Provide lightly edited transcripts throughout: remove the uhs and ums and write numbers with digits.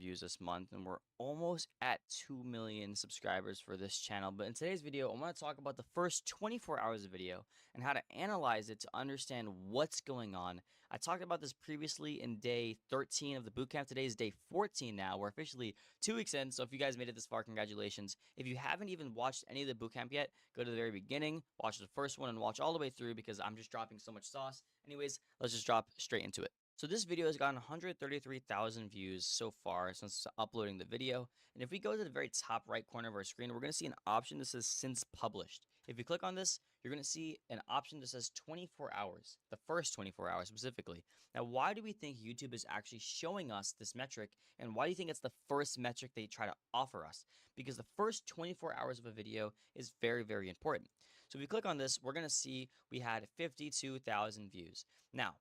views this month, and we're almost at 2 million subscribers for this channel. But in today's video, I want to talk about the first 24 hours of video and how to analyze it to understand what's going on. I talked about this previously in day 13 of the bootcamp. Today is day 14 now. We're officially 2 weeks in, so if you guys made it this far, congratulations. If you haven't even watched any of the bootcamp yet, go to the very beginning, watch the first one, and watch all the way through because I'm just dropping so much sauce. Anyways, let's just drop straight into it. So this video has gotten 133,000 views so far since uploading the video. And if we go to the very top right corner of our screen, we're going to see an option that says since published. If you click on this, you're going to see an option that says 24 hours, the first 24 hours specifically. Now, why do we think YouTube is actually showing us this metric? And why do you think it's the first metric they try to offer us? Because the first 24 hours of a video is very, very important. So if we click on this, we're going to see we had 52,000 views. Now,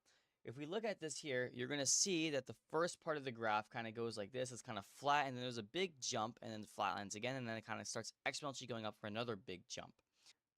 if we look at this here, you're going to see that the first part of the graph kind of goes like this. It's kind of flat, and then there's a big jump, and then the flatlines again, and then it kind of starts exponentially going up for another big jump.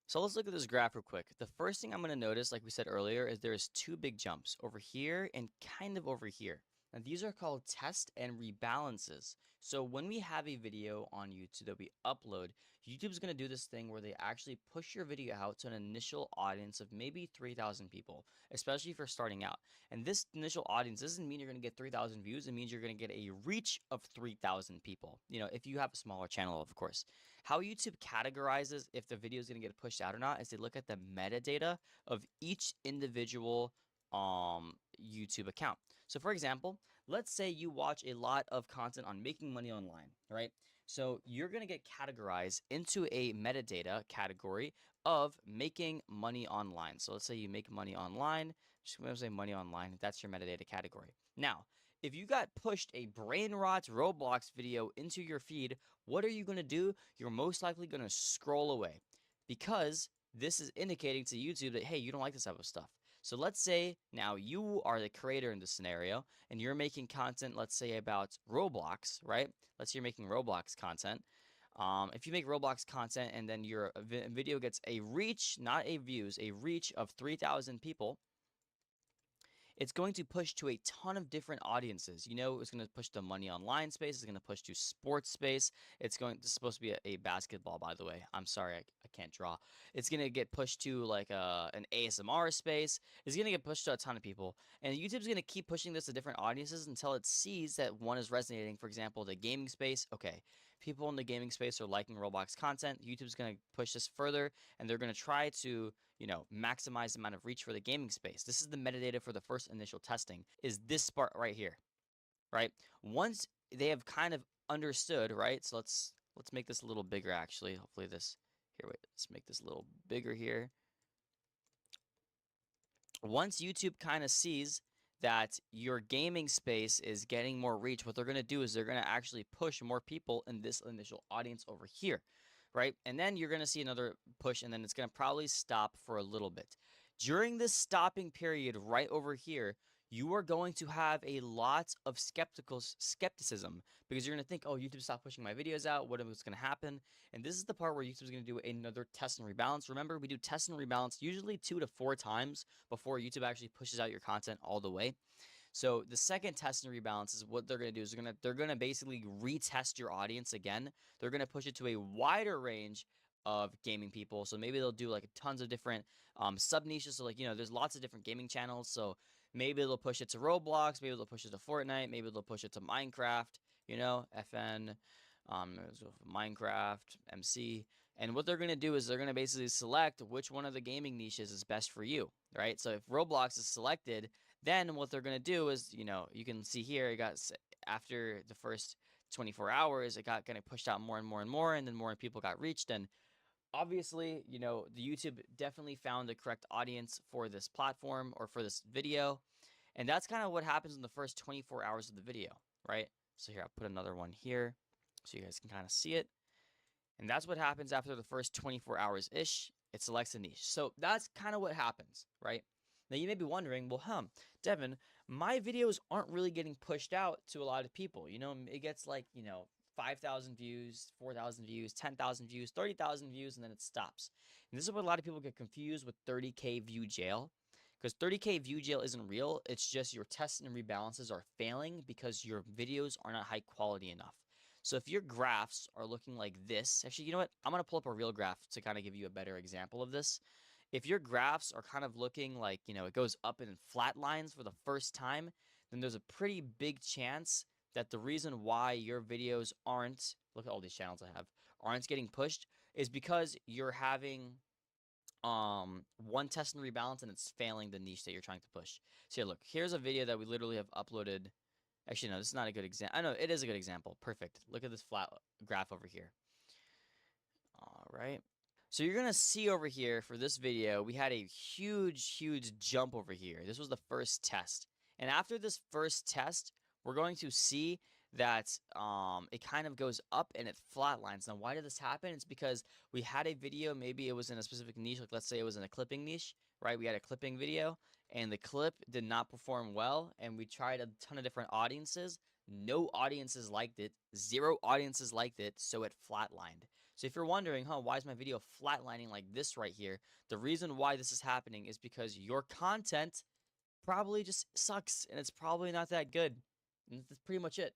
So let's look at this graph real quick. The first thing I'm going to notice, like we said earlier, is there's two big jumps over here and kind of over here. Now, these are called test and rebalances. So when we have a video on YouTube that we upload, YouTube's going to do this thing where they actually push your video out to an initial audience of maybe 3,000 people, especially if you're starting out. And this initial audience doesn't mean you're going to get 3,000 views. It means you're going to get a reach of 3,000 people. You know, if you have a smaller channel, of course. How YouTube categorizes if the video is going to get pushed out or not is they look at the metadata of each individual YouTube account. So for example, let's say you watch a lot of content on making money online, right? So you're going to get categorized into a metadata category of making money online. So let's say you make money online, just going to say money online, that's your metadata category. Now, if you got pushed a brain rot Roblox video into your feed, what are you going to do? You're most likely going to scroll away because this is indicating to YouTube that, hey, you don't like this type of stuff. So let's say now you are the creator in this scenario and you're making content, let's say about Roblox, right? Let's say you're making Roblox content. If you make Roblox content and then your video gets a reach, not a views, a reach of 3,000 people, it's going to push to a ton of different audiences. You know, it's going to push to money online space. It's going to push to sports space. This is supposed to be a basketball, by the way. I'm sorry, I can't draw. It's going to get pushed to like an ASMR space. It's going to get pushed to a ton of people. And YouTube's going to keep pushing this to different audiences until it sees that one is resonating. For example, the gaming space. Okay, people in the gaming space are liking Roblox content. YouTube's going to push this further, and they're going to try to, you know, maximize the amount of reach for the gaming space. This is the metadata for the first initial testing, is this part right here, right? Once they have kind of understood, right? So let's make this a little bigger, actually. Hopefully this, here, wait, let's make this a little bigger here. Once YouTube kind of sees that your gaming space is getting more reach, what they're going to do is they're going to actually push more people in this initial audience over here, right? And then you're going to see another push, and then it's going to probably stop for a little bit. During this stopping period right over here, you are going to have a lot of skepticism because you're going to think, oh, YouTube stopped pushing my videos out. What is going to happen? And this is the part where YouTube is going to do another test and rebalance. Remember, we do test and rebalance usually 2 to 4 times before YouTube actually pushes out your content all the way. So the second test and rebalance is what they're going to do is they're going to basically retest your audience again. They're going to push it to a wider range of gaming people. So maybe they'll do like tons of different sub niches. So like, you know, there's lots of different gaming channels. So maybe they'll push it to Roblox. Maybe they'll push it to Fortnite. Maybe they'll push it to Minecraft, you know, FN, Minecraft, MC. And what they're going to do is they're going to basically select which one of the gaming niches is best for you, right? So if Roblox is selected, then what they're going to do is, you know, you can see here, it got, after the first 24 hours, it got kind of pushed out more and more and more, and then more people got reached. And obviously, you know, the YouTube definitely found the correct audience for this platform or for this video. And that's kind of what happens in the first 24 hours of the video, right? So here, I'll put another one here so you guys can kind of see it. And that's what happens after the first 24 hours-ish. It selects a niche. So that's kind of what happens, right? Now, you may be wondering, well, Devin, my videos aren't really getting pushed out to a lot of people. You know, it gets like, you know, 5,000 views, 4,000 views, 10,000 views, 30,000 views, and then it stops. And this is what a lot of people get confused with 30K view jail. because 30K view jail isn't real. It's just your tests and rebalances are failing because your videos are not high quality enough. So if your graphs are looking like this, actually, you know what? I'm going to pull up a real graph to kind of give you a better example of this. If your graphs are kind of looking like, it goes up in flat lines for the first time, then there's a pretty big chance that the reason why your videos aren't, look at all these channels I have, aren't getting pushed is because you're having one test and rebalance and it's failing the niche that you're trying to push. So here, look, here's a video that we literally have uploaded. Actually, no, this is not a good example. I know it is a good example. Perfect. Look at this flat graph over here. All right. So you're going to see over here for this video, we had a huge jump over here. This was the first test. And after this first test, we're going to see that it kind of goes up and it flatlines. Now, why did this happen? It's because we had a video, maybe it was in a specific niche, like let's say it was in a clipping niche, right? We had a clipping video and the clip did not perform well, and we tried a ton of different audiences. No audiences liked it, 0 audiences liked it, so it flatlined. So if you're wondering, why is my video flatlining like this right here? The reason why this is happening is because your content probably just sucks and it's probably not that good. And that's pretty much it.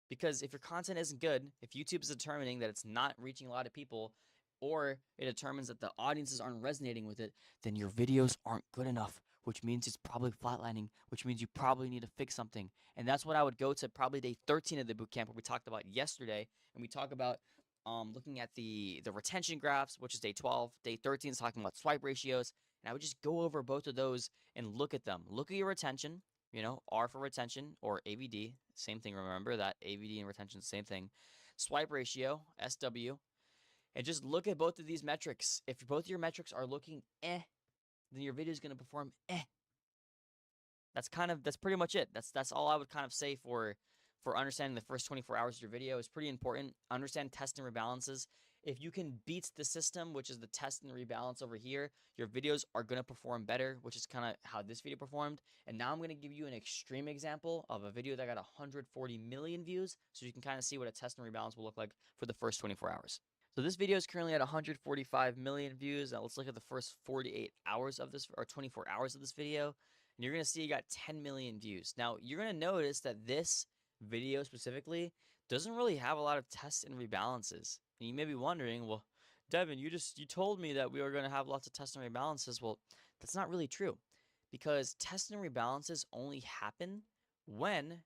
Because if your content isn't good, if YouTube is determining that it's not reaching a lot of people, or it determines that the audiences aren't resonating with it, then your videos aren't good enough, which means it's probably flatlining, which means you probably need to fix something. And that's what I would go to probably day 13 of the bootcamp, where we talked about yesterday, and we talk about looking at the retention graphs, which is day 12. Day 13 is talking about swipe ratios. And I would just go over both of those and look at them. Look at your retention, R for retention, or AVD, same thing. Remember that AVD and retention, same thing. Swipe ratio, SW, and just look at both of these metrics. If both of your metrics are looking then your video is going to perform That's pretty much it. That's all I would kind of say for understanding the first 24 hours of your video. Is pretty important. Understand test and rebalances. If you can beat the system, which is the test and rebalance over here, your videos are going to perform better, which is kind of how this video performed. And now I'm going to give you an extreme example of a video that got 140 million views, so you can kind of see what a test and rebalance will look like for the first 24 hours. So this video is currently at 145 million views. Now let's look at the first 48 hours of this, or 24 hours of this video. And you're going to see you got 10 million views. Now, you're going to notice that this video specifically doesn't really have a lot of tests and rebalances. And you may be wondering, well, Devin, you told me that we were going to have lots of tests and rebalances. Well, that's not really true, because tests and rebalances only happen when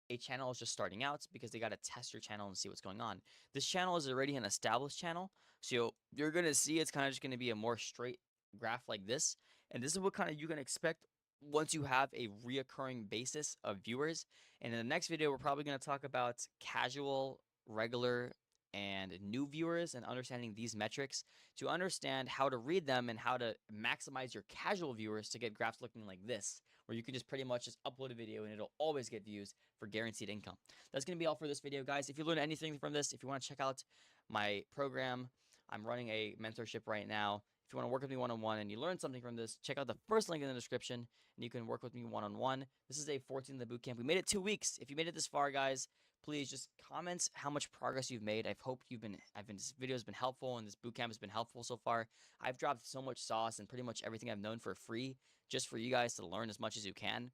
a channel is just starting out, because they got to test your channel and see what's going on. This channel is already an established channel, so you're going to see it's kind of just going to be a more straight graph like this. And this is what kind of you can expect once you have a reoccurring basis of viewers. And in the next video, we're probably going to talk about casual, regular, and new viewers, and understanding these metrics to understand how to read them and how to maximize your casual viewers to get graphs looking like this, where you can just pretty much just upload a video and it'll always get views for guaranteed income. That's going to be all for this video, guys. If you learned anything from this, if you want to check out my program, I'm running a mentorship right now. If you want to work with me one-on-one and you learn something from this, check out the first link in the description, and you can work with me one-on-one. This is day 14 of the bootcamp. We made it 2 weeks. If you made it this far, guys, please just comment how much progress you've made. I've hoped this video has been helpful, and this bootcamp has been helpful so far. I've dropped so much sauce and pretty much everything I've known for free, just for you guys to learn as much as you can.